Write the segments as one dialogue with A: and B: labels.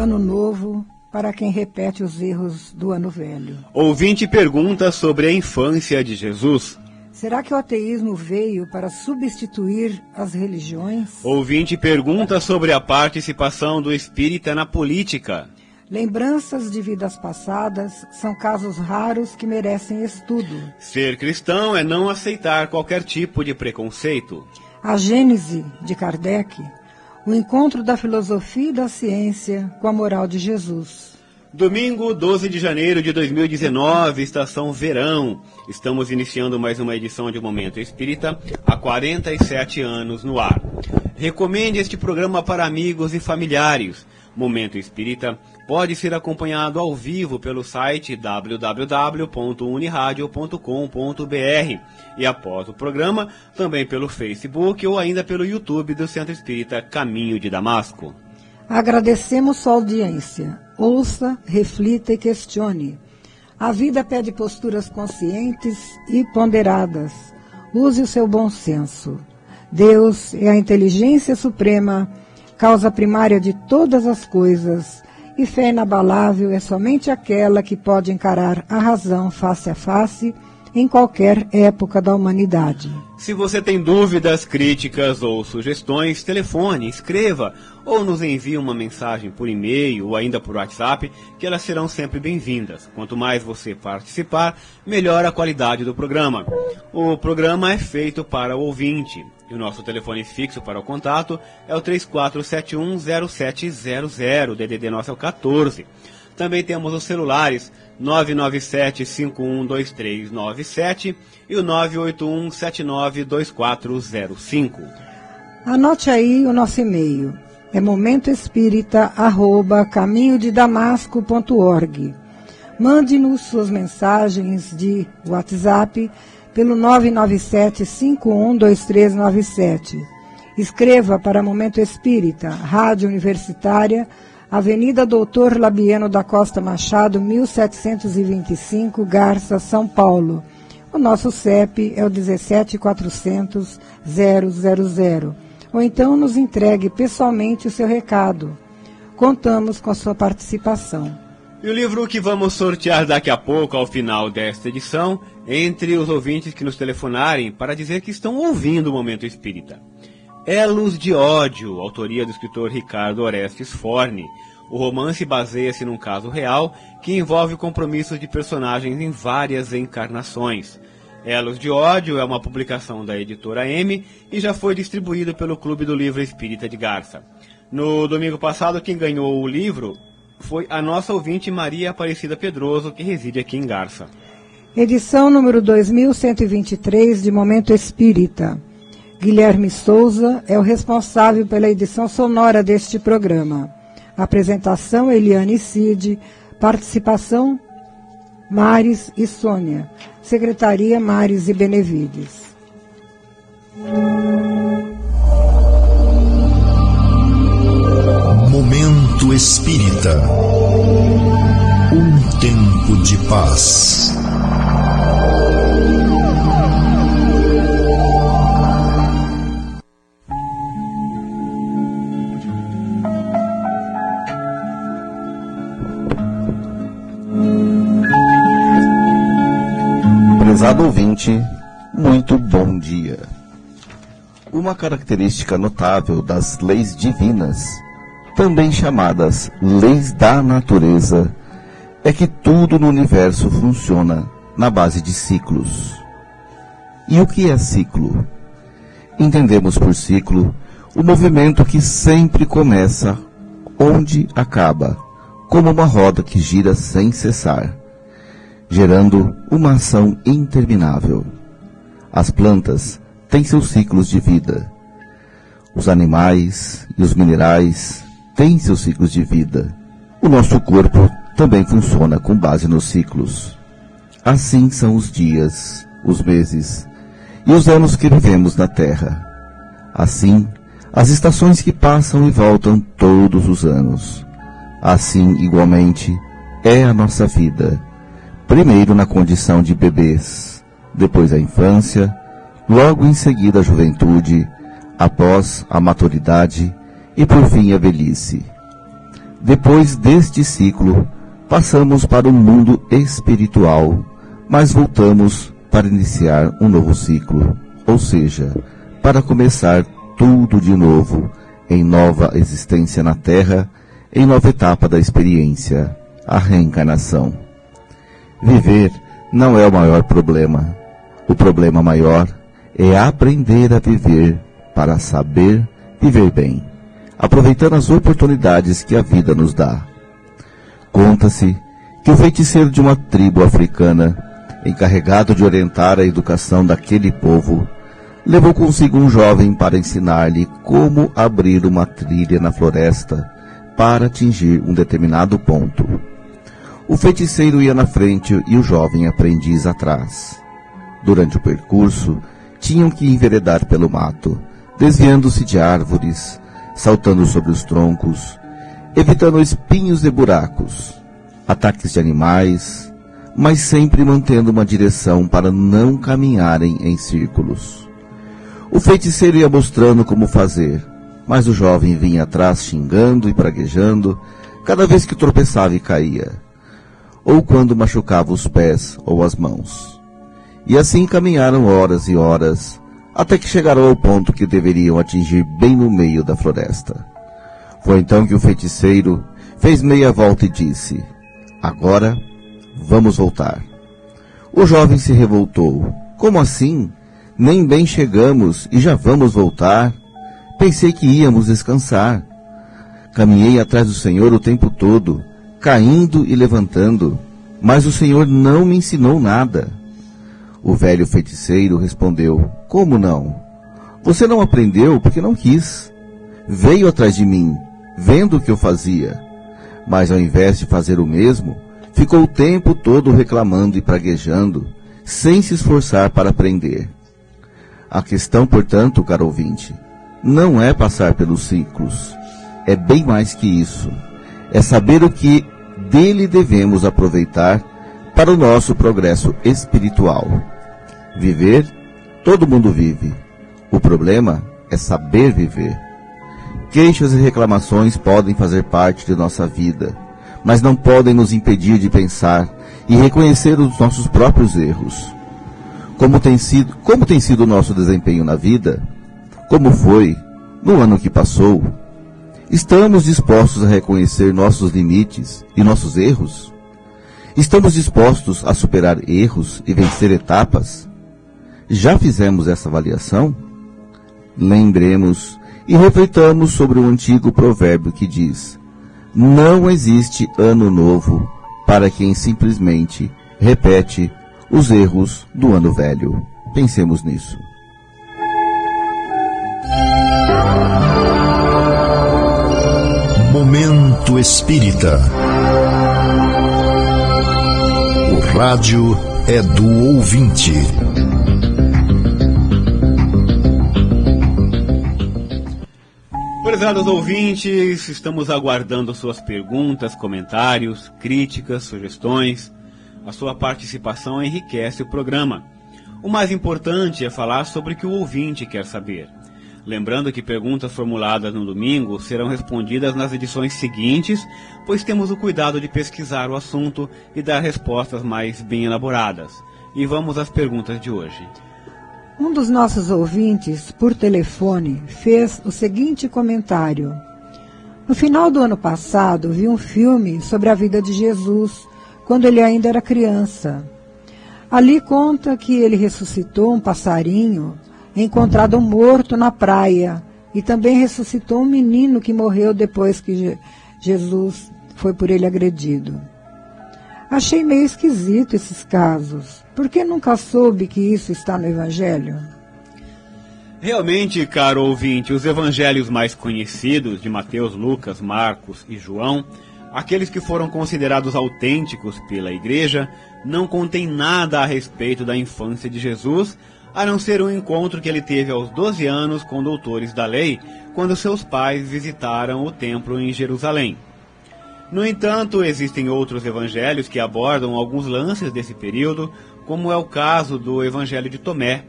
A: ano novo para quem repete os erros do ano velho.
B: Ouvinte pergunta sobre a infância de Jesus.
A: Será que o ateísmo veio para substituir as religiões?
B: Ouvinte pergunta sobre a participação do espírita na política.
A: Lembranças de vidas passadas são casos raros que merecem estudo.
B: Ser cristão é não aceitar qualquer tipo de preconceito.
A: A Gênese, de Kardec, o encontro da filosofia e da ciência com a moral de Jesus.
B: Domingo, 12 de janeiro de 2019, estação verão. Estamos iniciando mais uma edição de Momento Espírita, há 47 anos no ar. Recomende este programa para amigos e familiares. Momento Espírita pode ser acompanhado ao vivo pelo site www.uniradio.com.br e após o programa, também pelo Facebook ou ainda pelo YouTube do Centro Espírita Caminho de Damasco.
A: Agradecemos sua audiência. Ouça, reflita e questione. A vida pede posturas conscientes e ponderadas. Use o seu bom senso. Deus é a inteligência suprema, causa primária de todas as coisas, e fé inabalável é somente aquela que pode encarar a razão face a face em qualquer época da humanidade.
B: Se você tem dúvidas, críticas ou sugestões, telefone, escreva ou nos envie uma mensagem por e-mail ou ainda por WhatsApp, que elas serão sempre bem-vindas. Quanto mais você participar, melhor a qualidade do programa. O programa é feito para o ouvinte. E o nosso telefone fixo para o contato é o 34710700, DDD nosso é o 14. Também temos os celulares 997-512397 e o 981-792405.
A: Anote aí o nosso e-mail. É momentoespírita@caminhodedamasco.org. Mande-nos suas mensagens de WhatsApp pelo 997-512397. Escreva para Momento Espírita, Rádio Universitária, Avenida Doutor Labieno da Costa Machado, 1725, Garça, São Paulo. O nosso CEP é o 17.400.000. Ou então nos entregue pessoalmente o seu recado. Contamos com a sua participação.
B: E o livro que vamos sortear daqui a pouco, ao final desta edição, entre os ouvintes que nos telefonarem para dizer que estão ouvindo o Momento Espírita. Elos de Ódio, autoria do escritor Ricardo Orestes Forni. O romance baseia-se num caso real que envolve compromissos de personagens em várias encarnações. Elos de Ódio é uma publicação da editora M e já foi distribuído pelo Clube do Livro Espírita de Garça. No domingo passado, quem ganhou o livro foi a nossa ouvinte Maria Aparecida Pedroso, que reside aqui em Garça.
A: Edição número 2123 de Momento Espírita. Guilherme Souza é o responsável pela edição sonora deste programa. Apresentação Eliane Cid, participação Mares e Sônia, Secretaria Mares e Benevides.
C: Momento Espírita. Um tempo de paz.
D: Prezado ouvinte, muito bom dia. Uma característica notável das leis divinas, também chamadas leis da natureza, é que tudo no universo funciona na base de ciclos. E o que é ciclo? Entendemos por ciclo o movimento que sempre começa onde acaba, como uma roda que gira sem cessar, gerando uma ação interminável. As plantas têm seus ciclos de vida. Os animais e os minerais têm seus ciclos de vida. O nosso corpo também funciona com base nos ciclos. Assim são os dias, os meses e os anos que vivemos na Terra. Assim, as estações que passam e voltam todos os anos. Assim, igualmente, é a nossa vida. Primeiro na condição de bebês, depois a infância, logo em seguida a juventude, após a maturidade e por fim a velhice. Depois deste ciclo, passamos para o mundo espiritual, mas voltamos para iniciar um novo ciclo, ou seja, para começar tudo de novo, em nova existência na Terra, em nova etapa da experiência, a reencarnação. Viver não é o maior problema. O problema maior é aprender a viver para saber viver bem, aproveitando as oportunidades que a vida nos dá. Conta-se que o feiticeiro de uma tribo africana, encarregado de orientar a educação daquele povo, levou consigo um jovem para ensinar-lhe como abrir uma trilha na floresta para atingir um determinado ponto. O feiticeiro ia na frente e o jovem aprendiz atrás. Durante o percurso, tinham que enveredar pelo mato, desviando-se de árvores, saltando sobre os troncos, evitando espinhos e buracos, ataques de animais, mas sempre mantendo uma direção para não caminharem em círculos. O feiticeiro ia mostrando como fazer, mas o jovem vinha atrás xingando e praguejando cada vez que tropeçava e caía, ou quando machucava os pés ou as mãos. E assim caminharam horas e horas, até que chegaram ao ponto que deveriam atingir bem no meio da floresta. Foi então que o feiticeiro fez meia volta e disse: "Agora vamos voltar." O jovem se revoltou. "Como assim? Nem bem chegamos e já vamos voltar? Pensei que íamos descansar. Caminhei atrás do Senhor o tempo todo, caindo e levantando, mas o Senhor não me ensinou nada." O velho feiticeiro respondeu: "Como não? Você não aprendeu porque não quis. Veio atrás de mim, vendo o que eu fazia, mas ao invés de fazer o mesmo, ficou o tempo todo reclamando e praguejando, sem se esforçar para aprender." A questão, portanto, caro ouvinte, não é passar pelos ciclos, é bem mais que isso. É saber o que dele devemos aproveitar para o nosso progresso espiritual. Viver, todo mundo vive. O problema é saber viver. Queixas e reclamações podem fazer parte de nossa vida, mas não podem nos impedir de pensar e reconhecer os nossos próprios erros. Como tem sido o nosso desempenho na vida? Como foi no ano que passou? Estamos dispostos a reconhecer nossos limites e nossos erros? Estamos dispostos a superar erros e vencer etapas? Já fizemos essa avaliação? Lembremos e refletamos sobre o antigo provérbio que diz: "Não existe ano novo para quem simplesmente repete os erros do ano velho." Pensemos nisso.
C: Momento Espírita. O rádio é do ouvinte.
B: Prezados ouvintes, estamos aguardando suas perguntas, comentários, críticas, sugestões. A sua participação enriquece o programa. O mais importante é falar sobre o que o ouvinte quer saber. Lembrando que perguntas formuladas no domingo serão respondidas nas edições seguintes, pois temos o cuidado de pesquisar o assunto e dar respostas mais bem elaboradas. E vamos às perguntas de hoje.
A: Um dos nossos ouvintes, por telefone, fez o seguinte comentário: "No final do ano passado, vi um filme sobre a vida de Jesus, quando ele ainda era criança. Ali conta que ele ressuscitou um passarinho encontrado morto na praia e também ressuscitou um menino que morreu depois que Jesus foi por ele agredido. Achei meio esquisito esses casos. Por que nunca soube que isso está no Evangelho?"
B: Realmente, caro ouvinte, os evangelhos mais conhecidos de Mateus, Lucas, Marcos e João, aqueles que foram considerados autênticos pela Igreja, não contêm nada a respeito da infância de Jesus, a não ser um encontro que ele teve aos 12 anos com doutores da lei, quando seus pais visitaram o templo em Jerusalém. No entanto, existem outros evangelhos que abordam alguns lances desse período, como é o caso do Evangelho de Tomé.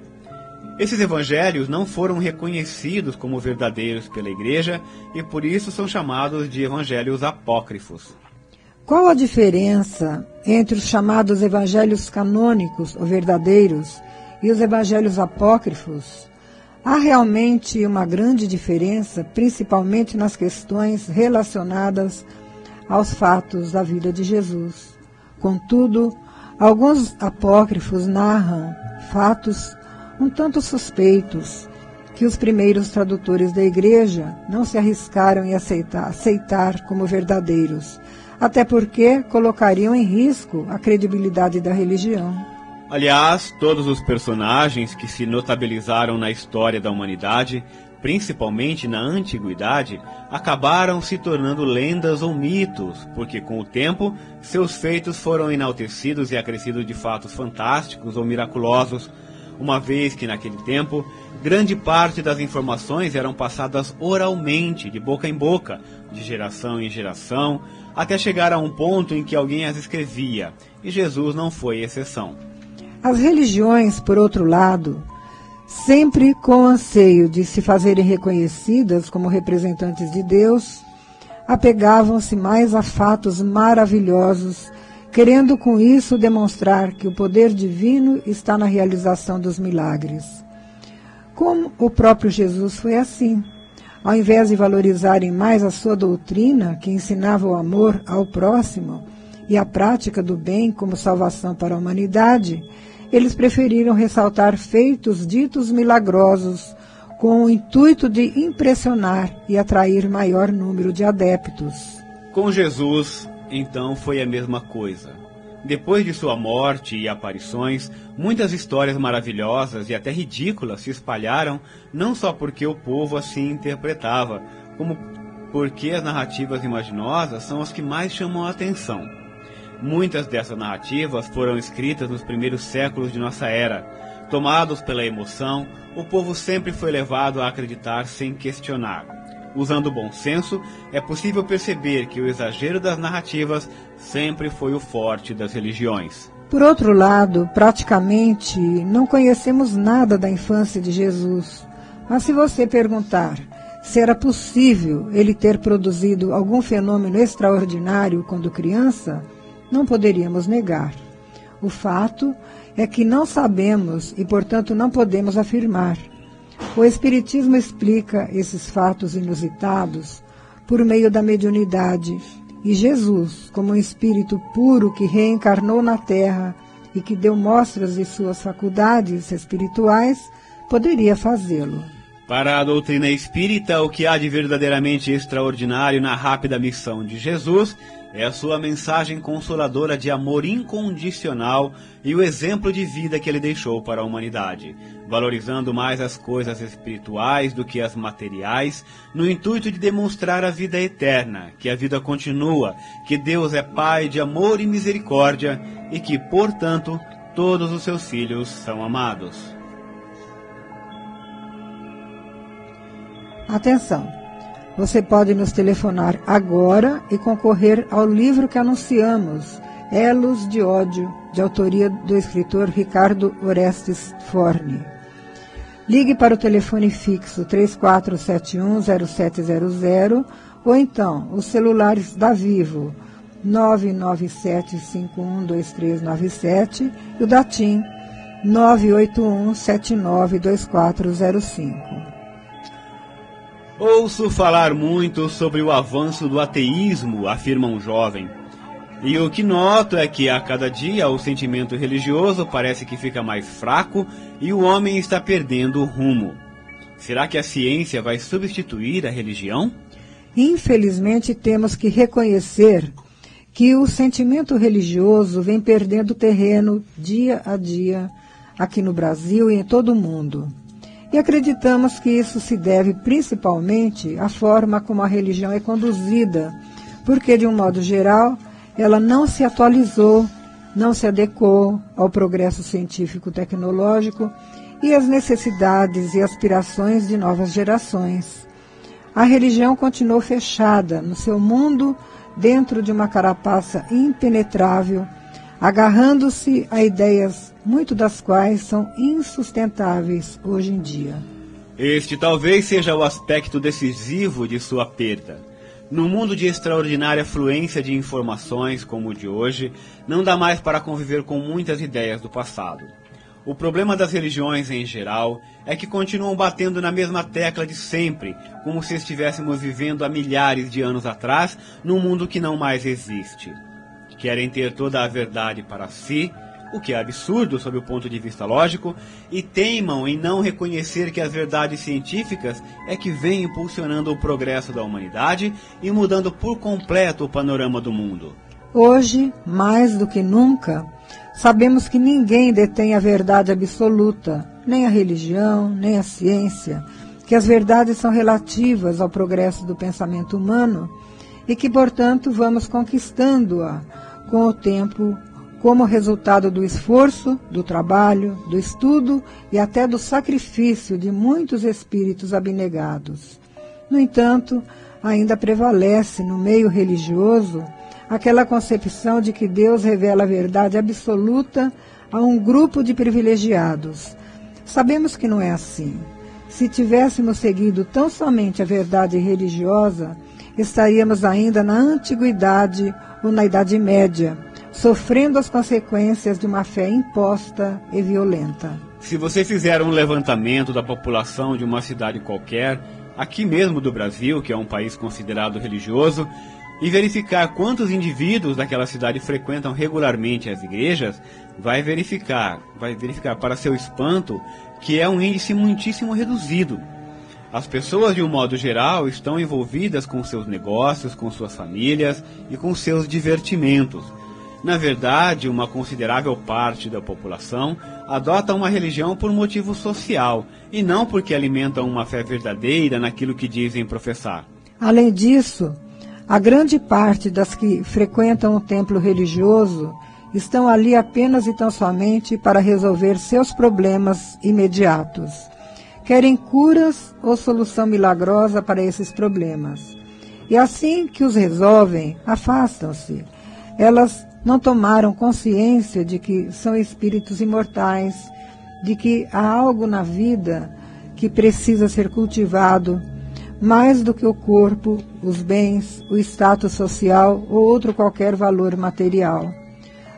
B: Esses evangelhos não foram reconhecidos como verdadeiros pela Igreja e por isso são chamados de evangelhos apócrifos.
A: Qual a diferença entre os chamados evangelhos canônicos, ou verdadeiros, e os evangelhos apócrifos? Há realmente uma grande diferença, principalmente nas questões relacionadas aos fatos da vida de Jesus. Contudo, alguns apócrifos narram fatos um tanto suspeitos que os primeiros tradutores da Igreja não se arriscaram em aceitar como verdadeiros, até porque colocariam em risco a credibilidade da religião.
B: Aliás, todos os personagens que se notabilizaram na história da humanidade, principalmente na antiguidade, acabaram se tornando lendas ou mitos, porque com o tempo seus feitos foram enaltecidos e acrescidos de fatos fantásticos ou miraculosos, uma vez que naquele tempo grande parte das informações eram passadas oralmente, de boca em boca, de geração em geração, até chegar a um ponto em que alguém as escrevia, e Jesus não foi exceção.
A: As religiões, por outro lado, sempre com o anseio de se fazerem reconhecidas como representantes de Deus, apegavam-se mais a fatos maravilhosos, querendo com isso demonstrar que o poder divino está na realização dos milagres. Como o próprio Jesus foi assim. Ao invés de valorizarem mais a sua doutrina, que ensinava o amor ao próximo e a prática do bem como salvação para a humanidade, eles preferiram ressaltar feitos ditos milagrosos com o intuito de impressionar e atrair maior número de adeptos.
B: Com Jesus, então, foi a mesma coisa. Depois de sua morte e aparições, muitas histórias maravilhosas e até ridículas se espalharam, não só porque o povo assim interpretava, como porque as narrativas imaginosas são as que mais chamam a atenção. Muitas dessas narrativas foram escritas nos primeiros séculos de nossa era. Tomados pela emoção, o povo sempre foi levado a acreditar sem questionar. Usando o bom senso, é possível perceber que o exagero das narrativas sempre foi o forte das religiões.
A: Por outro lado, praticamente não conhecemos nada da infância de Jesus. Mas se você perguntar se era possível ele ter produzido algum fenômeno extraordinário quando criança, não poderíamos negar. O fato é que não sabemos e, portanto, não podemos afirmar. O Espiritismo explica esses fatos inusitados por meio da mediunidade, e Jesus, como um espírito puro que reencarnou na Terra e que deu mostras de suas faculdades espirituais, poderia fazê-lo.
B: Para a doutrina espírita, o que há de verdadeiramente extraordinário na rápida missão de Jesus é a sua mensagem consoladora de amor incondicional e o exemplo de vida que ele deixou para a humanidade, valorizando mais as coisas espirituais do que as materiais, no intuito de demonstrar a vida eterna, que a vida continua, que Deus é Pai de amor e misericórdia e que, portanto, todos os seus filhos são amados.
A: Atenção! Você pode nos telefonar agora e concorrer ao livro que anunciamos, Elos de Ódio, de autoria do escritor Ricardo Orestes Forni. Ligue para o telefone fixo 3471-0700 ou então os celulares da Vivo 997-512397 e o da TIM 981-792405.
B: Ouço falar muito sobre o avanço do ateísmo, afirma um jovem. E o que noto é que a cada dia o sentimento religioso parece que fica mais fraco e o homem está perdendo o rumo. Será que a ciência vai substituir a religião?
A: Infelizmente temos que reconhecer que o sentimento religioso vem perdendo terreno dia a dia aqui no Brasil e em todo o mundo. E acreditamos que isso se deve principalmente à forma como a religião é conduzida, porque, de um modo geral, ela não se atualizou, não se adequou ao progresso científico-tecnológico e às necessidades e aspirações de novas gerações. A religião continuou fechada no seu mundo, dentro de uma carapaça impenetrável, agarrando-se a ideias muitas das quais são insustentáveis hoje em dia.
B: Este talvez seja o aspecto decisivo de sua perda. Num mundo de extraordinária fluência de informações como o de hoje, não dá mais para conviver com muitas ideias do passado. O problema das religiões em geral é que continuam batendo na mesma tecla de sempre, como se estivéssemos vivendo há milhares de anos atrás, num mundo que não mais existe. Querem ter toda a verdade para si, o que é absurdo sob o ponto de vista lógico, e teimam em não reconhecer que as verdades científicas é que vêm impulsionando o progresso da humanidade e mudando por completo o panorama do mundo.
A: Hoje, mais do que nunca, sabemos que ninguém detém a verdade absoluta, nem a religião, nem a ciência, que as verdades são relativas ao progresso do pensamento humano e que, portanto, vamos conquistando-a com o tempo, como resultado do esforço, do trabalho, do estudo e até do sacrifício de muitos espíritos abnegados. No entanto, ainda prevalece no meio religioso aquela concepção de que Deus revela a verdade absoluta a um grupo de privilegiados. Sabemos que não é assim. Se tivéssemos seguido tão somente a verdade religiosa, estaríamos ainda na antiguidade ou na Idade Média, sofrendo as consequências de uma fé imposta e violenta.
B: Se você fizer um levantamento da população de uma cidade qualquer, aqui mesmo do Brasil, que é um país considerado religioso, e verificar quantos indivíduos daquela cidade frequentam regularmente as igrejas, vai verificar para seu espanto que é um índice muitíssimo reduzido. As pessoas, de um modo geral, estão envolvidas com seus negócios, com suas famílias e com seus divertimentos. Na verdade, uma considerável parte da população adota uma religião por motivo social e não porque alimentam uma fé verdadeira naquilo que dizem professar.
A: Além disso, a grande parte das que frequentam o templo religioso estão ali apenas e tão somente para resolver seus problemas imediatos. Querem curas ou solução milagrosa para esses problemas. E assim que os resolvem, afastam-se. Elas não tomaram consciência de que são espíritos imortais, de que há algo na vida que precisa ser cultivado, mais do que o corpo, os bens, o status social ou outro qualquer valor material.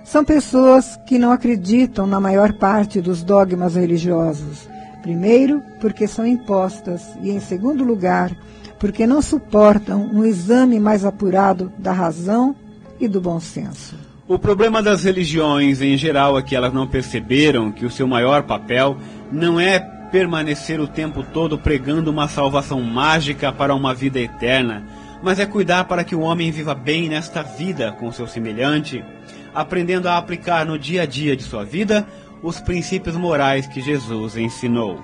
A: São pessoas que não acreditam na maior parte dos dogmas religiosos. Primeiro, porque são impostas e, em segundo lugar, porque não suportam um exame mais apurado da razão e do bom senso.
B: O problema das religiões em geral é que elas não perceberam que o seu maior papel não é permanecer o tempo todo pregando uma salvação mágica para uma vida eterna, mas é cuidar para que o homem viva bem nesta vida com seu semelhante, aprendendo a aplicar no dia a dia de sua vida os princípios morais que Jesus ensinou.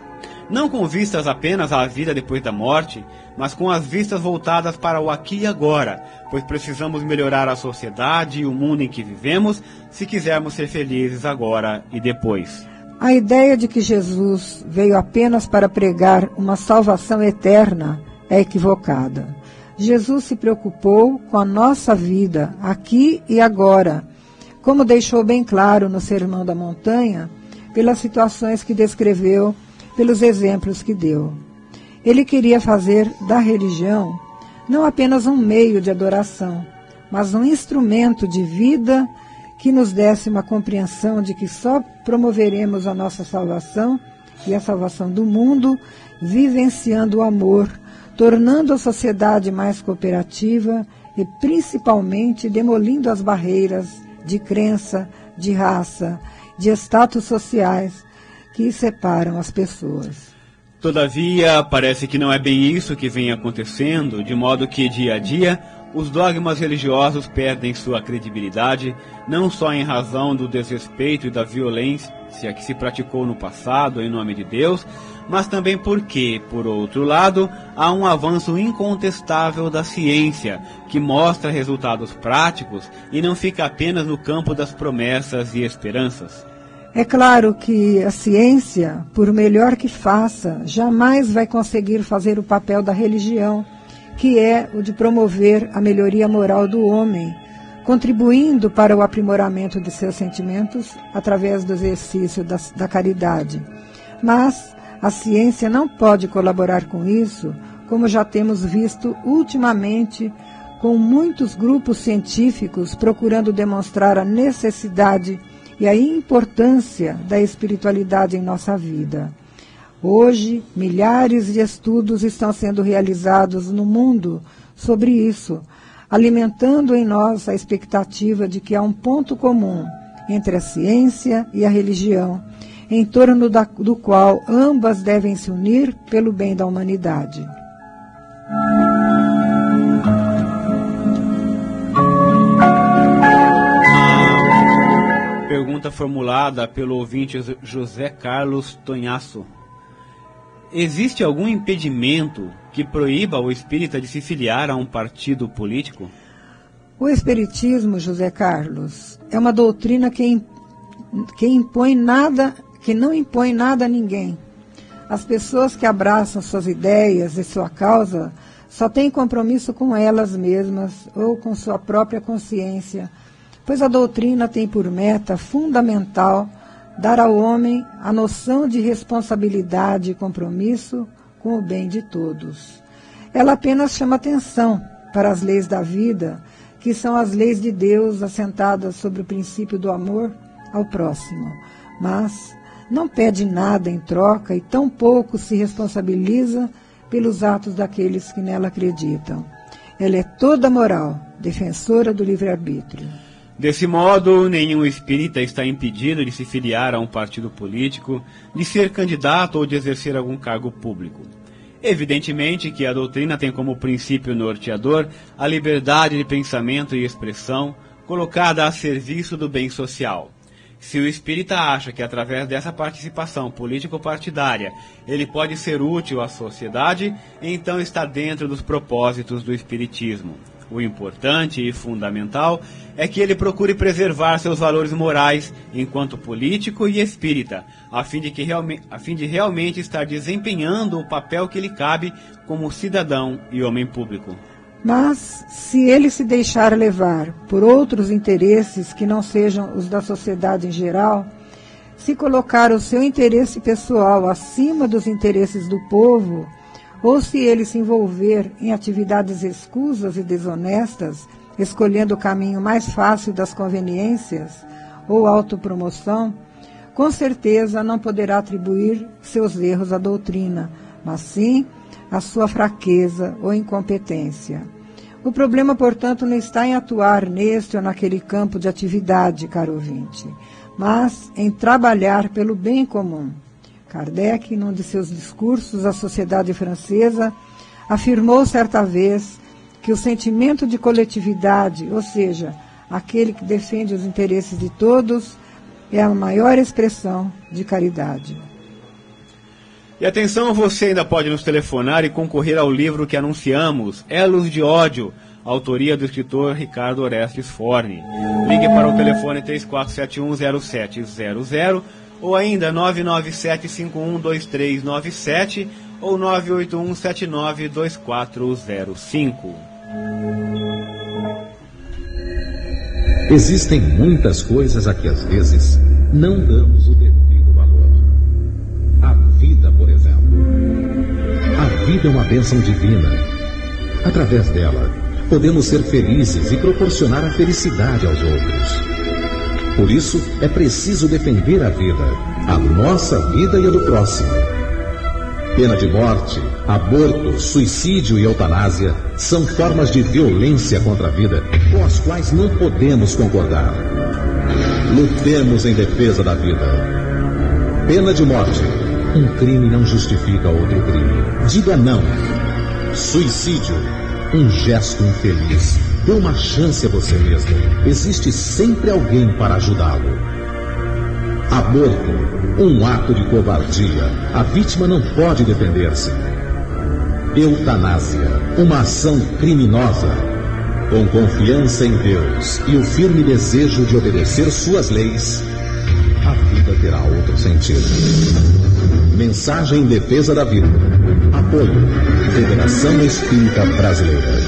B: Não com vistas apenas à vida depois da morte, mas com as vistas voltadas para o aqui e agora, pois precisamos melhorar a sociedade e o mundo em que vivemos se quisermos ser felizes agora e depois.
A: A ideia de que Jesus veio apenas para pregar uma salvação eterna é equivocada. Jesus se preocupou com a nossa vida, aqui e agora, como deixou bem claro no Sermão da Montanha, pelas situações que descreveu, pelos exemplos que deu. Ele queria fazer da religião não apenas um meio de adoração, mas um instrumento de vida que nos desse uma compreensão de que só promoveremos a nossa salvação e a salvação do mundo vivenciando o amor, tornando a sociedade mais cooperativa e principalmente demolindo as barreiras de crença, de raça, de status sociais que separam as pessoas.
B: Todavia, parece que não é bem isso que vem acontecendo, de modo que, dia a dia, os dogmas religiosos perdem sua credibilidade, não só em razão do desrespeito e da violência que se praticou no passado em nome de Deus, mas também porque, por outro lado, há um avanço incontestável da ciência, que mostra resultados práticos e não fica apenas no campo das promessas e esperanças.
A: É claro que a ciência, por melhor que faça, jamais vai conseguir fazer o papel da religião, que é o de promover a melhoria moral do homem, contribuindo para o aprimoramento de seus sentimentos através do exercício da caridade. Mas a ciência não pode colaborar com isso, como já temos visto ultimamente com muitos grupos científicos procurando demonstrar a necessidade e a importância da espiritualidade em nossa vida. Hoje, milhares de estudos estão sendo realizados no mundo sobre isso, alimentando em nós a expectativa de que há um ponto comum entre a ciência e a religião, em torno do qual ambas devem se unir pelo bem da humanidade.
B: Pergunta formulada pelo ouvinte José Carlos Tonhaço. Existe algum impedimento que proíba o espírita de se filiar a um partido político?
A: O espiritismo, José Carlos, é uma doutrina que não impõe nada a ninguém. As pessoas que abraçam suas ideias e sua causa só têm compromisso com elas mesmas ou com sua própria consciência, pois a doutrina tem por meta fundamental dar ao homem a noção de responsabilidade e compromisso com o bem de todos. Ela apenas chama atenção para as leis da vida, que são as leis de Deus assentadas sobre o princípio do amor ao próximo, mas não pede nada em troca e tampouco se responsabiliza pelos atos daqueles que nela acreditam. Ela é toda moral, defensora do livre-arbítrio.
B: Desse modo, nenhum espírita está impedido de se filiar a um partido político, de ser candidato ou de exercer algum cargo público. Evidentemente que a doutrina tem como princípio norteador a liberdade de pensamento e expressão, colocada a serviço do bem social. Se o espírita acha que através dessa participação político-partidária ele pode ser útil à sociedade, então está dentro dos propósitos do espiritismo. O importante e fundamental é que ele procure preservar seus valores morais enquanto político e espírita, a fim de realmente estar desempenhando o papel que lhe cabe como cidadão e homem público.
A: Mas, se ele se deixar levar por outros interesses que não sejam os da sociedade em geral, se colocar o seu interesse pessoal acima dos interesses do povo, ou se ele se envolver em atividades escusas e desonestas, escolhendo o caminho mais fácil das conveniências ou autopromoção, com certeza não poderá atribuir seus erros à doutrina, mas sim à sua fraqueza ou incompetência. O problema, portanto, não está em atuar neste ou naquele campo de atividade, caro ouvinte, mas em trabalhar pelo bem comum. Kardec, num de seus discursos à sociedade francesa, afirmou certa vez que o sentimento de coletividade, ou seja, aquele que defende os interesses de todos, é a maior expressão de caridade.
B: E atenção, você ainda pode nos telefonar e concorrer ao livro que anunciamos, Elos de Ódio, autoria do escritor Ricardo Orestes Forni. Ligue para o telefone 34710700 ou ainda 997-512397 ou 981792405.
E: Existem muitas coisas a que às vezes não damos o devido valor. A vida, por exemplo. A vida é uma bênção divina. Através dela, podemos ser felizes e proporcionar a felicidade aos outros. Por isso, é preciso defender a vida, a nossa vida e a do próximo. Pena de morte, aborto, suicídio e eutanásia são formas de violência contra a vida com as quais não podemos concordar. Lutemos em defesa da vida. Pena de morte. Um crime não justifica outro crime. Diga não. Suicídio. Um gesto infeliz. Dê uma chance a você mesmo. Existe sempre alguém para ajudá-lo. Aborto. Um ato de covardia. A vítima não pode defender-se. Eutanásia. Uma ação criminosa. Com confiança em Deus e o firme desejo de obedecer suas leis, a vida terá outro sentido. Mensagem em defesa da vida. Apoio. Federação Espírita Brasileira.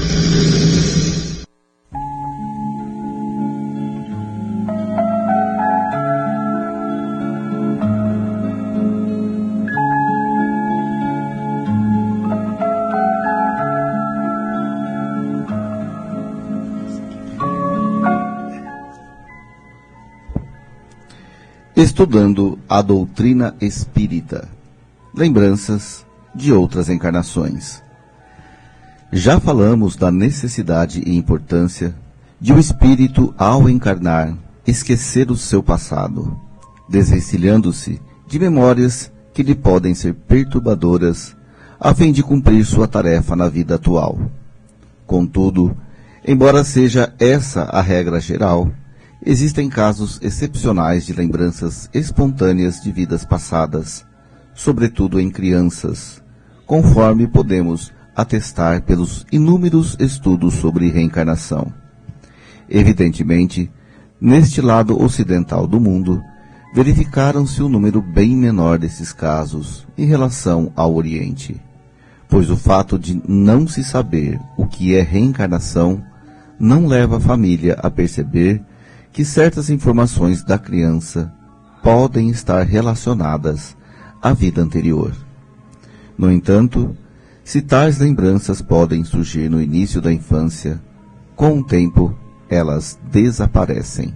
D: Estudando a doutrina espírita. Lembranças de outras encarnações. Já falamos da necessidade e importância de o espírito, ao encarnar, esquecer o seu passado, desvencilhando-se de memórias que lhe podem ser perturbadoras, a fim de cumprir sua tarefa na vida atual. Contudo, embora seja essa a regra geral, existem casos excepcionais de lembranças espontâneas de vidas passadas, sobretudo em crianças, conforme podemos atestar pelos inúmeros estudos sobre reencarnação. Evidentemente, neste lado ocidental do mundo, verificaram-se um número bem menor desses casos em relação ao Oriente, pois o fato de não se saber o que é reencarnação não leva a família a perceber que certas informações da criança podem estar relacionadas à vida anterior. No entanto, se tais lembranças podem surgir no início da infância, com o tempo elas desaparecem.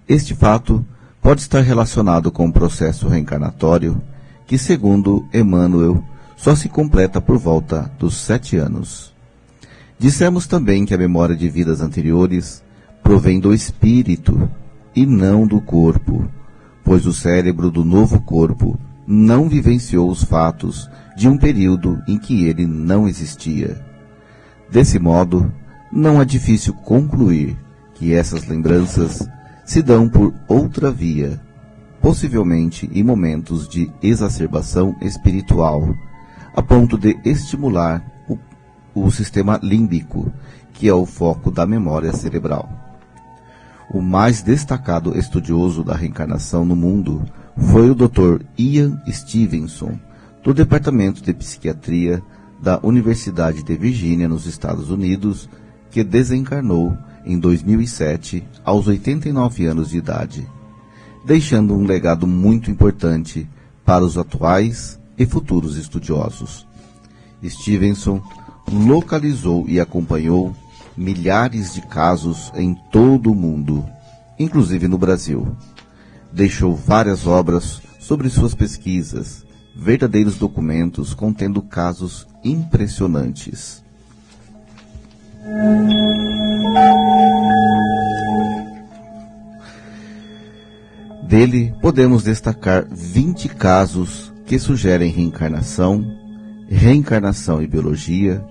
D: Este fato pode estar relacionado com o processo reencarnatório, que, segundo Emmanuel, só se completa por volta dos 7 anos. Dissemos também que a memória de vidas anteriores provém do espírito e não do corpo, pois o cérebro do novo corpo não vivenciou os fatos de um período em que ele não existia. Desse modo, não é difícil concluir que essas lembranças se dão por outra via, possivelmente em momentos de exacerbação espiritual, a ponto de estimular o sistema límbico, que é o foco da memória cerebral. O mais destacado estudioso da reencarnação no mundo foi o Dr. Ian Stevenson, do Departamento de Psiquiatria da Universidade de Virgínia, nos Estados Unidos, que desencarnou em 2007, aos 89 anos de idade, deixando um legado muito importante para os atuais e futuros estudiosos. Stevenson localizou e acompanhou milhares de casos em todo o mundo, inclusive no Brasil. Deixou várias obras sobre suas pesquisas, verdadeiros documentos contendo casos impressionantes. Dele podemos destacar 20 casos que sugerem reencarnação e biologia,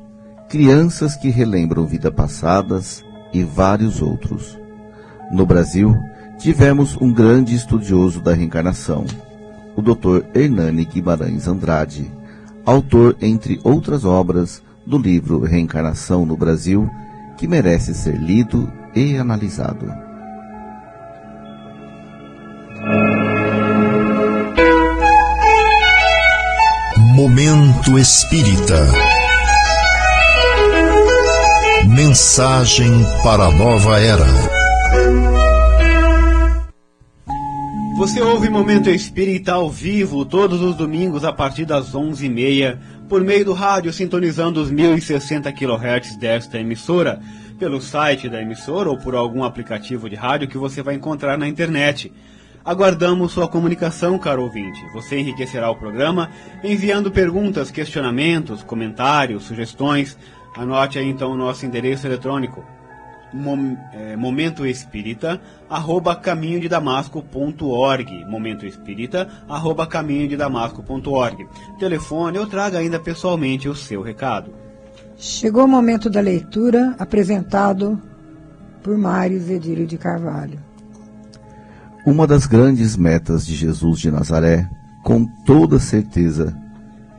D: crianças que relembram vidas passadas e vários outros. No Brasil, tivemos um grande estudioso da reencarnação, o Dr. Hernani Guimarães Andrade, autor, entre outras obras, do livro Reencarnação no Brasil, que merece ser lido e analisado.
C: Momento Espírita. Mensagem para a nova era.
B: Você ouve Momento Espírita ao vivo todos os domingos a partir das 11h30 por meio do rádio, sintonizando os 1060 kHz desta emissora, pelo site da emissora ou por algum aplicativo de rádio que você vai encontrar na internet. Aguardamos sua comunicação, caro ouvinte. Você enriquecerá o programa enviando perguntas, questionamentos, comentários, sugestões. Anote aí então o nosso endereço eletrônico: momentoespírita@caminhodedamasco.org, momentoespírita@caminhodedamasco.org. Telefone ou traga ainda pessoalmente o seu recado.
A: Chegou o momento da leitura, apresentado por Mário Zedílio de Carvalho.
D: Uma das grandes metas de Jesus de Nazaré, com toda certeza,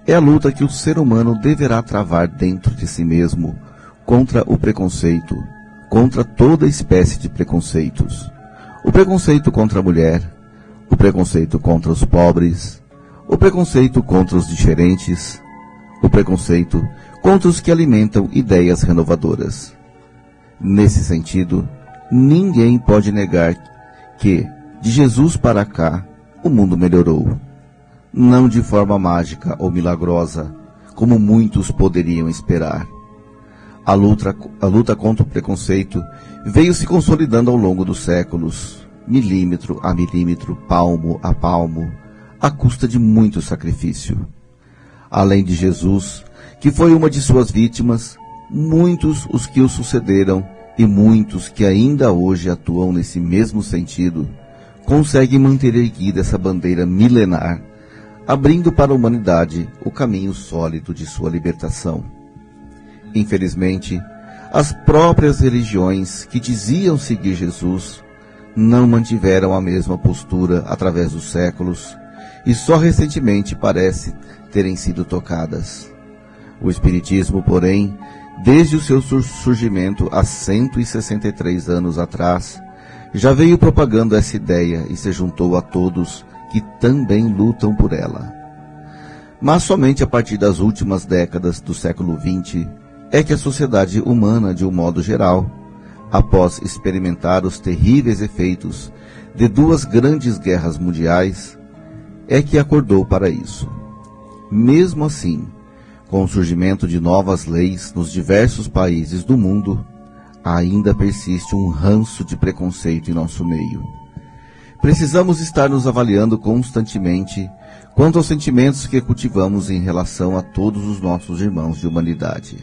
D: é a luta que o ser humano deverá travar dentro de si mesmo contra o preconceito, contra toda espécie de preconceitos. O preconceito contra a mulher, o preconceito contra os pobres, o preconceito contra os diferentes, o preconceito contra os que alimentam ideias renovadoras. Nesse sentido, ninguém pode negar que, de Jesus para cá, o mundo melhorou. Não de forma mágica ou milagrosa, como muitos poderiam esperar. A luta contra o preconceito veio se consolidando ao longo dos séculos, milímetro a milímetro, palmo a palmo, à custa de muito sacrifício. Além de Jesus, que foi uma de suas vítimas, muitos os que o sucederam e muitos que ainda hoje atuam nesse mesmo sentido, conseguem manter erguida essa bandeira milenar, abrindo para a humanidade o caminho sólido de sua libertação. Infelizmente, as próprias religiões que diziam seguir Jesus não mantiveram a mesma postura através dos séculos e só recentemente parece terem sido tocadas. O Espiritismo, porém, desde o seu surgimento há 163 anos atrás, já veio propagando essa ideia e se juntou a todos que também lutam por ela. Mas somente a partir das últimas décadas do século XX é que a sociedade humana, de um modo geral, após experimentar os terríveis efeitos de 2 grandes guerras mundiais, é que acordou para isso. Mesmo assim, com o surgimento de novas leis nos diversos países do mundo, ainda persiste um ranço de preconceito em nosso meio. Precisamos estar nos avaliando constantemente quanto aos sentimentos que cultivamos em relação a todos os nossos irmãos de humanidade.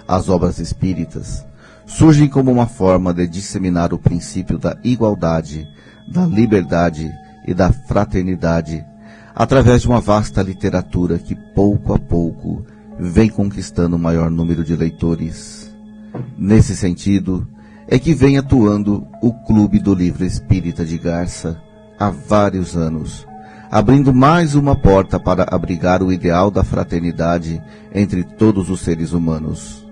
D: As obras espíritas surgem como uma forma de disseminar o princípio da igualdade, da liberdade e da fraternidade, através de uma vasta literatura que, pouco a pouco, vem conquistando o maior número de leitores. Nesse sentido, é que vem atuando o Clube do Livro Espírita de Garça há vários anos, abrindo mais uma porta para abrigar o ideal da fraternidade entre todos os seres humanos.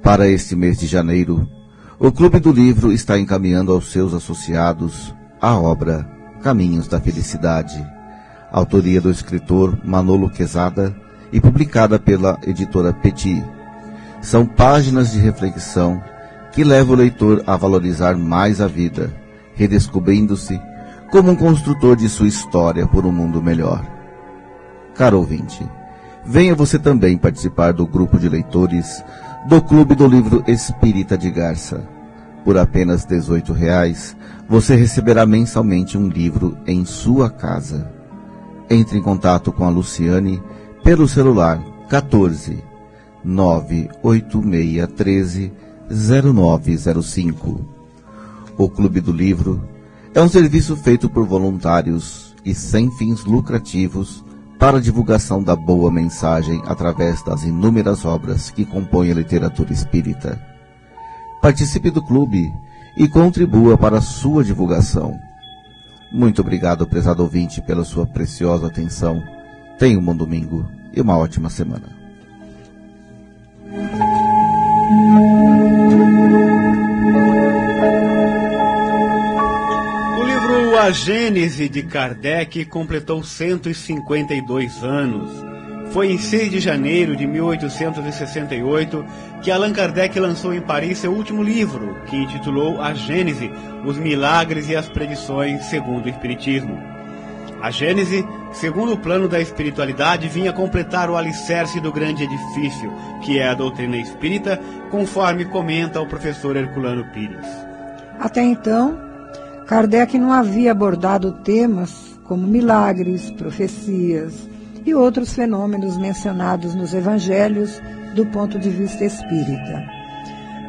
D: Para este mês de janeiro, o Clube do Livro está encaminhando aos seus associados a obra Caminhos da Felicidade, autoria do escritor Manolo Quezada e publicada pela editora Petit. São páginas de reflexão que levam o leitor a valorizar mais a vida, redescobrindo-se como um construtor de sua história por um mundo melhor. Caro ouvinte, venha você também participar do grupo de leitores do Clube do Livro Espírita de Garça. Por apenas R$ 18,00, você receberá mensalmente um livro em sua casa. Entre em contato com a Luciane pelo celular 14 98613 0905. O Clube do Livro é um serviço feito por voluntários e sem fins lucrativos para a divulgação da boa mensagem através das inúmeras obras que compõem a literatura espírita. Participe do clube e contribua para a sua divulgação. Muito obrigado, prezado ouvinte, pela sua preciosa atenção. Tenha um bom domingo e uma ótima semana.
B: O livro A Gênese de Kardec completou 152 anos. Foi em 6 de janeiro de 1868 que Allan Kardec lançou em Paris seu último livro, que intitulou A Gênese, os Milagres e as Predições segundo o Espiritismo. A Gênese, segundo o plano da espiritualidade, vinha completar o alicerce do grande edifício, que é a doutrina espírita, conforme comenta o professor Herculano Pires.
A: Até então, Kardec não havia abordado temas como milagres, profecias e outros fenômenos mencionados nos evangelhos do ponto de vista espírita.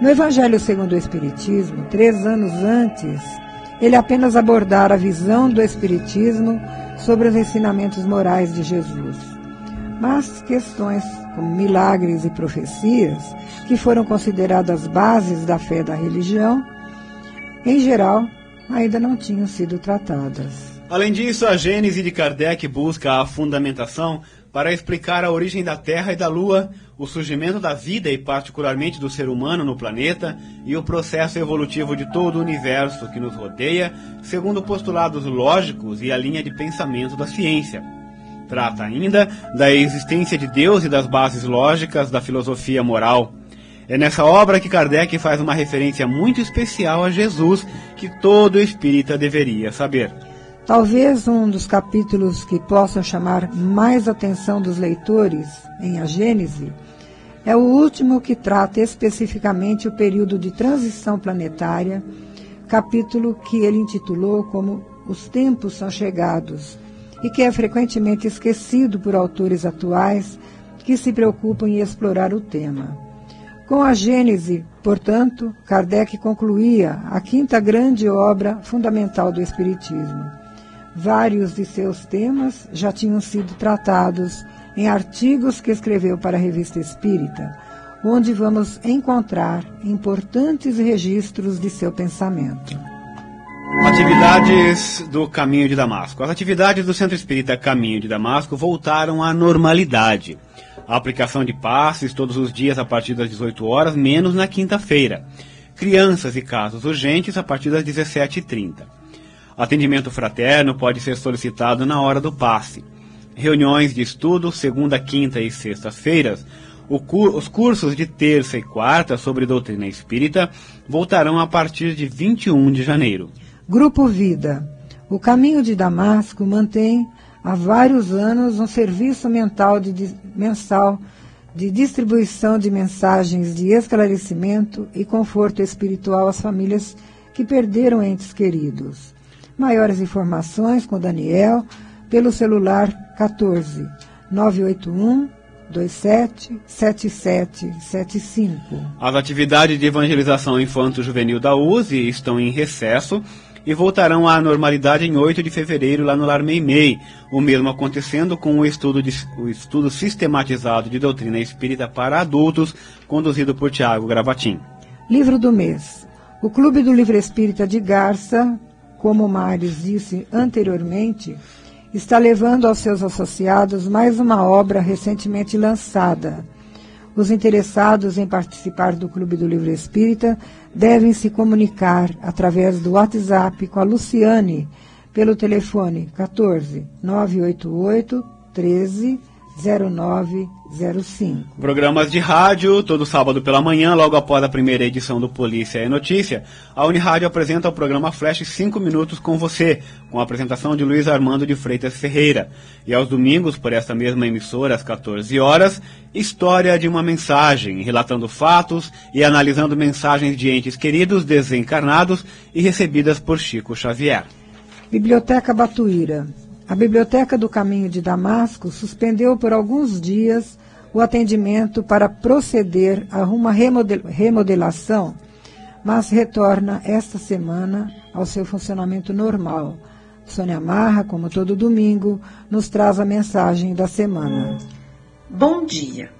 A: No Evangelho segundo o Espiritismo, 3 anos antes, ele apenas abordara a visão do Espiritismo sobre os ensinamentos morais de Jesus. Mas questões como milagres e profecias, que foram consideradas bases da fé da religião, em geral, ainda não tinham sido tratadas.
B: Além disso, a Gênese de Kardec busca a fundamentação para explicar a origem da Terra e da Lua, o surgimento da vida e particularmente do ser humano no planeta e o processo evolutivo de todo o universo que nos rodeia, segundo postulados lógicos e a linha de pensamento da ciência. Trata ainda da existência de Deus e das bases lógicas da filosofia moral. É nessa obra que Kardec faz uma referência muito especial a Jesus, que todo espírita deveria saber.
A: Talvez um dos capítulos que possam chamar mais atenção dos leitores em A Gênese é o último, que trata especificamente o período de transição planetária, capítulo que ele intitulou como Os Tempos São Chegados, e que é frequentemente esquecido por autores atuais que se preocupam em explorar o tema. Com a Gênese, portanto, Kardec concluía a quinta grande obra fundamental do Espiritismo. Vários de seus temas já tinham sido tratados em artigos que escreveu para a Revista Espírita, onde vamos encontrar importantes registros de seu pensamento.
B: Atividades do Caminho de Damasco. As atividades do Centro Espírita Caminho de Damasco voltaram à normalidade. A aplicação de passes todos os dias a partir das 18 horas, menos na quinta-feira. Crianças e casos urgentes a partir das 17h30. Atendimento fraterno pode ser solicitado na hora do passe. Reuniões de estudo, segunda, quinta e sextas-feiras. Os cursos de terça e quarta sobre doutrina espírita voltarão a partir de 21 de janeiro.
A: Grupo Vida. O Caminho de Damasco mantém há vários anos um serviço mensal de distribuição de mensagens de esclarecimento e conforto espiritual às famílias que perderam entes queridos. Maiores informações com Daniel pelo celular 14 981 277775.
B: As atividades de evangelização infanto-juvenil da USE estão em recesso e voltarão à normalidade em 8 de fevereiro lá no Lar Meimei, o mesmo acontecendo com o estudo sistematizado de doutrina espírita para adultos, conduzido por Tiago Gravatin.
A: Livro do mês. O Clube do Livro Espírita de Garça, como o Mários disse anteriormente, está levando aos seus associados mais uma obra recentemente lançada. Os interessados em participar do Clube do Livro Espírita devem se comunicar através do WhatsApp com a Luciane pelo telefone 14 988 13 0905.
B: Programas de rádio, todo sábado pela manhã, logo após a primeira edição do Polícia e Notícia, a Unirádio apresenta o programa Flash 5 Minutos com Você, com a apresentação de Luiz Armando de Freitas Ferreira. E aos domingos, por esta mesma emissora, às 14 horas, História de uma Mensagem, relatando fatos e analisando mensagens de entes queridos, desencarnados e recebidas por Chico Xavier.
A: Biblioteca Batuíra. A Biblioteca do Caminho de Damasco suspendeu por alguns dias o atendimento para proceder a uma remodelação, mas retorna esta semana ao seu funcionamento normal. Sônia Marra, como todo domingo, nos traz a mensagem da semana.
F: Bom dia!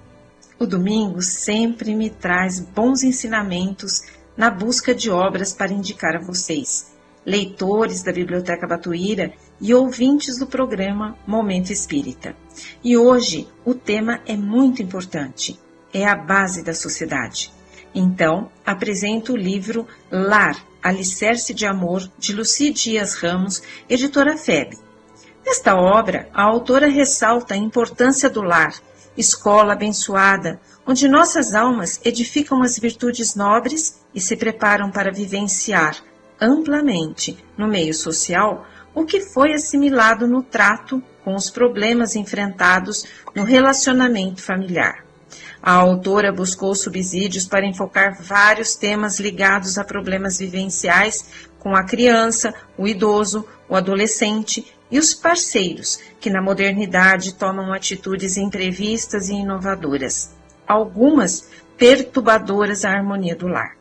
F: O domingo sempre me traz bons ensinamentos na busca de obras para indicar a vocês, leitores da Biblioteca Batuíra e ouvintes do programa Momento Espírita. E hoje o tema é muito importante, é a base da sociedade. Então, apresento o livro Lar, Alicerce de Amor, de Lucy Dias Ramos, editora FEB. Nesta obra, a autora ressalta a importância do lar, escola abençoada, onde nossas almas edificam as virtudes nobres e se preparam para vivenciar amplamente no meio social o que foi assimilado no trato com os problemas enfrentados no relacionamento familiar. A autora buscou subsídios para enfocar vários temas ligados a problemas vivenciais com a criança, o idoso, o adolescente e os parceiros, que na modernidade tomam atitudes imprevistas e inovadoras, algumas perturbadoras à harmonia do lar.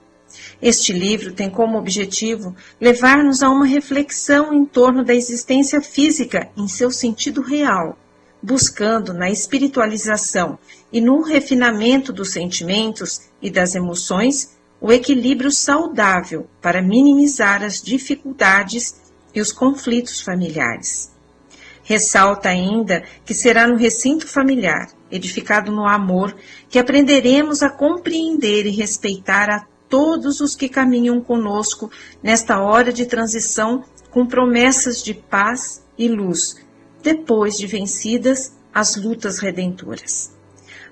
F: Este livro tem como objetivo levar-nos a uma reflexão em torno da existência física em seu sentido real, buscando na espiritualização e no refinamento dos sentimentos e das emoções o equilíbrio saudável para minimizar as dificuldades e os conflitos familiares. Ressalta ainda que será no recinto familiar, edificado no amor, que aprenderemos a compreender e respeitar a todos os que caminham conosco nesta hora de transição com promessas de paz e luz, depois de vencidas as lutas redentoras.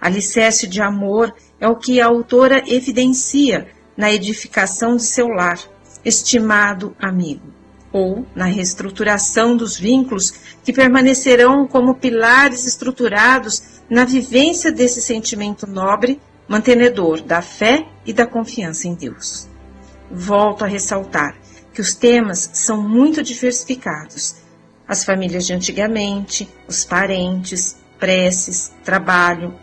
F: Alicerce de amor é o que a autora evidencia na edificação de seu lar, estimado amigo, ou na reestruturação dos vínculos que permanecerão como pilares estruturados na vivência desse sentimento nobre, mantenedor da fé e da confiança em Deus. Volto a ressaltar que os temas são muito diversificados. As famílias de antigamente, os parentes, preces, trabalho,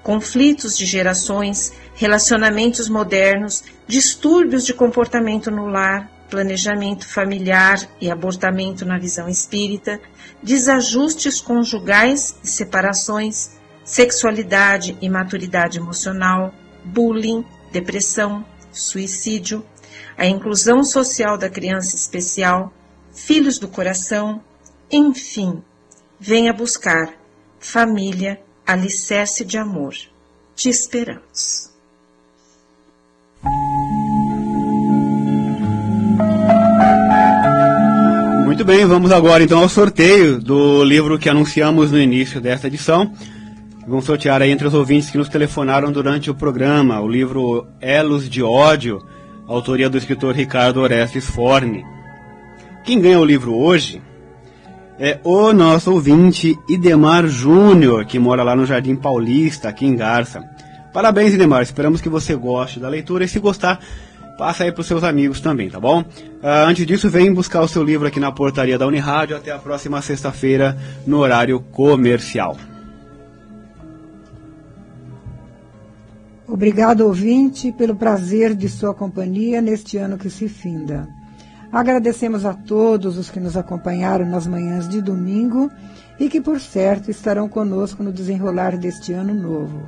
F: conflitos de gerações, relacionamentos modernos, distúrbios de comportamento no lar, planejamento familiar e abortamento na visão espírita, desajustes conjugais e separações, sexualidade e maturidade emocional, bullying, depressão, suicídio, a inclusão social da criança especial, filhos do coração, enfim, venha buscar família, alicerce de amor. Te esperamos.
B: Muito bem, vamos agora então ao sorteio do livro que anunciamos no início desta edição. Vamos sortear aí entre os ouvintes que nos telefonaram durante o programa o livro Elos de Ódio, autoria do escritor Ricardo Orestes Forni. Quem ganha o livro hoje é o nosso ouvinte Idemar Júnior, que mora lá no Jardim Paulista, aqui em Garça. Parabéns, Idemar, esperamos que você goste da leitura e, se gostar, passa aí para os seus amigos também, tá bom? Antes disso, vem buscar o seu livro aqui na portaria da Unirádio. Até a próxima sexta-feira, no horário comercial.
A: Obrigado, ouvinte, pelo prazer de sua companhia neste ano que se finda. Agradecemos a todos os que nos acompanharam nas manhãs de domingo e que, por certo, estarão conosco no desenrolar deste ano novo.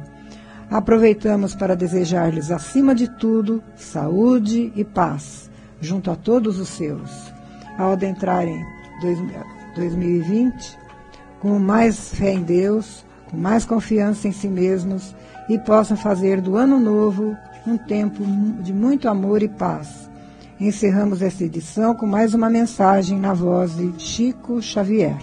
A: Aproveitamos para desejar-lhes, acima de tudo, saúde e paz, junto a todos os seus, ao adentrarem 2020, com mais fé em Deus, com mais confiança em si mesmos, e possam fazer do ano novo um tempo de muito amor e paz. Encerramos esta edição com mais uma mensagem na voz de Chico Xavier.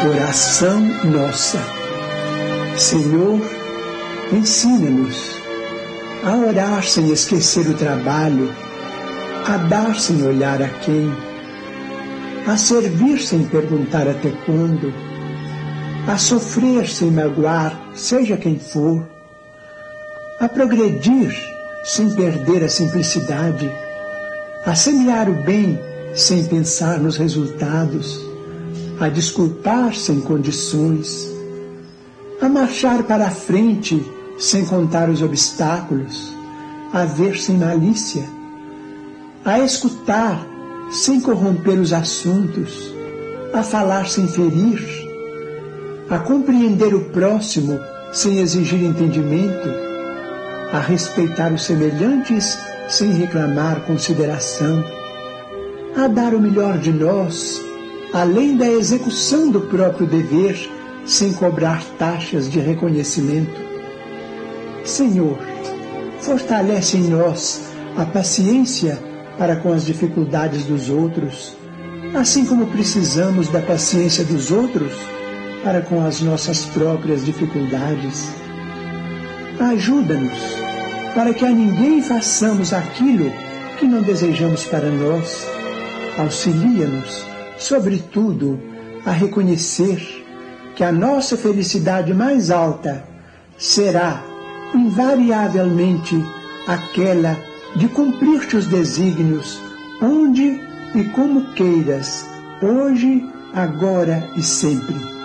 G: Oração nossa. Senhor, ensina-nos a orar sem esquecer o trabalho, a dar sem olhar a quem, a servir sem perguntar até quando, a sofrer sem magoar, seja quem for, a progredir sem perder a simplicidade, a semear o bem sem pensar nos resultados, a desculpar sem condições, a marchar para a frente sem contar os obstáculos, a ver sem malícia, a escutar sem corromper os assuntos, a falar sem ferir, a compreender o próximo sem exigir entendimento, a respeitar os semelhantes sem reclamar consideração, a dar o melhor de nós, além da execução do próprio dever, sem cobrar taxas de reconhecimento. Senhor, fortalece em nós a paciência para com as dificuldades dos outros, assim como precisamos da paciência dos outros para com as nossas próprias dificuldades. Ajuda-nos para que a ninguém façamos aquilo que não desejamos para nós. Auxilia-nos, sobretudo, a reconhecer que a nossa felicidade mais alta será, invariavelmente, aquela de cumprir teus desígnios, onde e como queiras, hoje, agora e sempre.